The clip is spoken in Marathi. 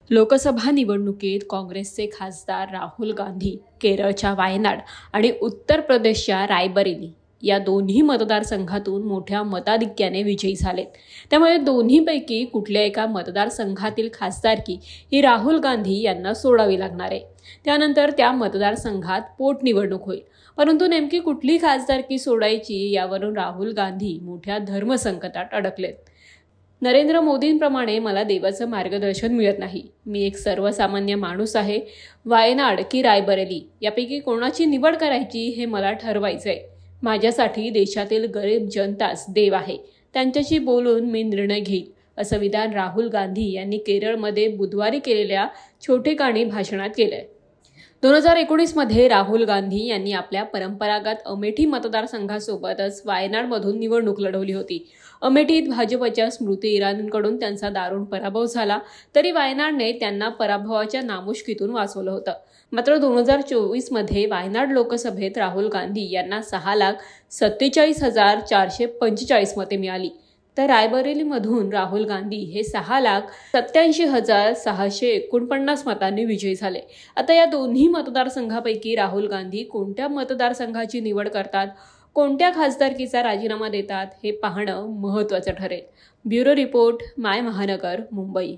लोकसभा निवडणुकीत काँग्रेसचे खासदार राहुल गांधी केरळच्या वायनाड आणि उत्तर प्रदेशच्या रायबरेली या दोन्ही मतदारसंघातून मोठ्या मताधिक्याने विजयी झालेत. त्यामुळे दोन्हीपैकी कुठल्या एका मतदारसंघातील खासदारकी ही राहुल गांधी यांना सोडावी लागणार आहे. त्यानंतर त्या मतदारसंघात पोटनिवडणूक होईल. परंतु नेमकी कुठली खासदारकी सोडायची यावरून राहुल गांधी मोठ्या धर्मसंकटात अडकलेत. नरेंद्र मोदींप्रमाणे मला देवाचं मार्गदर्शन मिळत नाही. मी एक सर्वसामान्य माणूस आहे. वायनाड की रायबरेली यापैकी कोणाची निवड करायची हे मला ठरवायचंय. माझ्यासाठी देशातील गरीब जनताच देव आहे. त्यांच्याशी बोलून मी निर्णय घेईल, असं विधान राहुल गांधी यांनी केरळमध्ये बुधवारी केलेल्या छोटेखानी भाषणात केलंय. 2019मध्ये राहुल गांधी यांनी आपल्या परंपरागत अमेठी मतदारसंघासोबतच वायनाडमधून निवडणूक लढवली होती. अमेठीत भाजपच्या स्मृती इराणींकडून त्यांचा दारुण पराभव झाला, तरी वायनाडने त्यांना पराभवाच्या नामुष्कीतून वाचवलं होतं. मात्र 2024मध्ये वायनाड लोकसभेत राहुल गांधी यांना 6,47,445 मते मिळाली. तर रायबरेलीमधून राहुल गांधी हे 6,87,649 मतांनी विजयी झाले. आता या दोन्ही मतदारसंघापैकी राहुल गांधी कोणत्या मतदारसंघाची निवड करतात, कोणत्या खासदारकीचा राजीनामा देतात हे पाहणं महत्त्वाचं ठरेल. ब्युरो रिपोर्ट, माय महानगर, मुंबई.